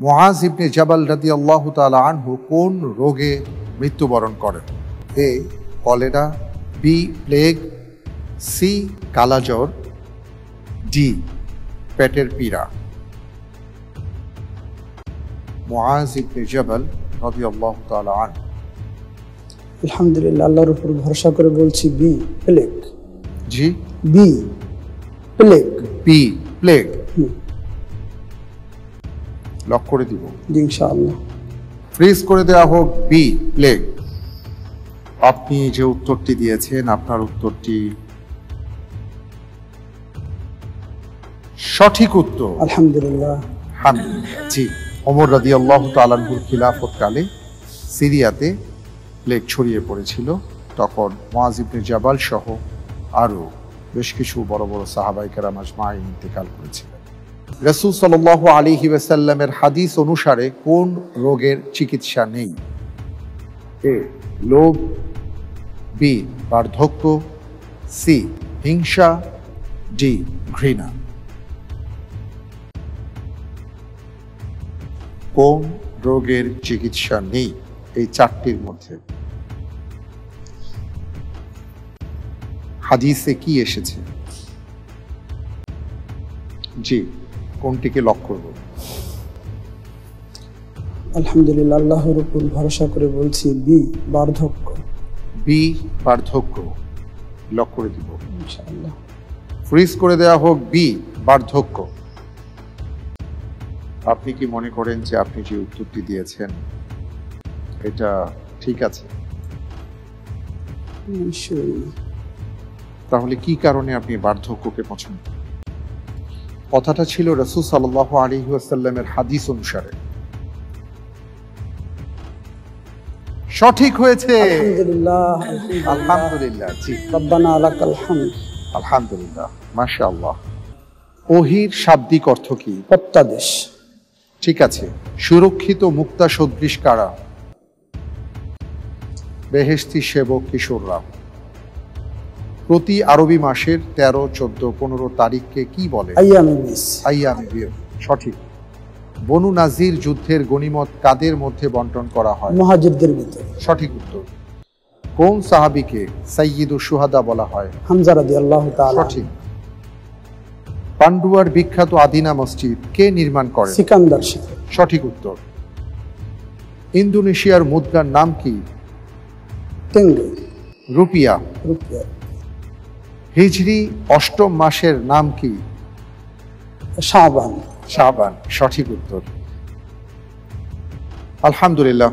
মুআজ ইবনে জাবাল রাদিয়াল্লাহু তাআলা আনহু কোন রোগে মৃত্যুবরণ করেন? A cholera, B plague, C কালাজ্বর, ডি পেটের পীড়া। মুআজ ইবনে জাবাল রাদিয়াল্লাহু তাআলা আনহু। আলহামদুলিল্লাহ, আল্লাহর উপর ভরসা করে বলছি বি প্লেগ। জি, B plague. B plague lock করে দিব ইনশাআল্লাহ। ফ্রিজ করে দেওয়া হোক বি প্লেগ। আপনি যে উত্তরটি দিয়েছেন, আপনার উত্তরটি সঠিক উত্তর। আলহামদুলিল্লাহ। জি, ওমর রাদিয়াল্লাহু তাআলা আনহুর খিলাফতকালে সিরিয়াতে প্লেগ ছড়িয়ে পড়েছিল। তখন মুআজ ইবনে জাবাল সহ আরও বেশ কিছু বড় বড় সাহাবায়ে কেরাম আজমাইন ইন্তেকাল করেছিলেন। রাসূল সাল্লাল্লাহু আলাইহি ওয়াসাল্লামের হাদিস অনুসারে কোন রোগের চিকিৎসা নেই? এ লোভ, বি বার্ধক্য, সি হিংসা, ডি ঘৃণা। কোন রোগের চিকিৎসা নেই এই চারটির মধ্যে? হাদিসে কি এসেছে? জি, কোনটিকে লক করব? আলহামদুলিল্লাহ, আল্লাহর উপর ভরসা করে বলছি বি বার্ধক্য। বি বার্ধক্য লক করে দিব ইনশাআল্লাহ। ফ্রিজ করে দেওয়া হোক বি বার্ধক্য। আপনি কি মনে করেন যে আপনি যে উত্তরটি দিয়েছেন এটা ঠিক আছে? নিশ্চয়ই। তাহলে কি কারণে আপনি বার্ধক্যকে পছন্দ করেন? কথাটা ছিল রাসূল সাল্লাল্লাহু আলাইহি ওয়াসাল্লামের হাদিস অনুসারে। সঠিক হয়েছে। আলহামদুলিল্লাহ। আলহামদুলিল্লাহ। জি, রব্বানা লাকাল হামদ। আলহামদুলিল্লাহ, মাশাআল্লাহ। ওহির শাব্দিক অর্থ কি? প্রত্যাদেশ। ঠিক আছে। সুরক্ষিত মুক্তা সদৃশ কারা? বেহেশতি সেবক কিশোররা। প্রতি আরবি মাসের 13, 14, 15 তারিখকে কি বলে? আইয়ামে বিস। আইয়ামে বিস। সঠিক। বনু নাজির যুদ্ধের গনিমত কাদের মধ্যে বন্টন করা হয়? মুহাজিরদের ভিতরে। সঠিক উত্তর। কোন সাহাবীকে সাইয়্যিদুশ শুহাদা বলা হয়? হামজা রাদিয়াল্লাহু তাআলা। সঠিক। পান্ডুয়ার বিখ্যাত আদিনা মসজিদ কে নির্মাণ করেন? সিকান্দার শাহ। সঠিক উত্তর। ইন্দোনেশিয়ার মুদ্রার নাম কি? তেঙ্গে। রুপিয়া। রুপিয়া। হিজরি অষ্টম মাসের নাম কি? শাবান। শাবান। সঠিক উত্তর। আলহামদুলিল্লাহ।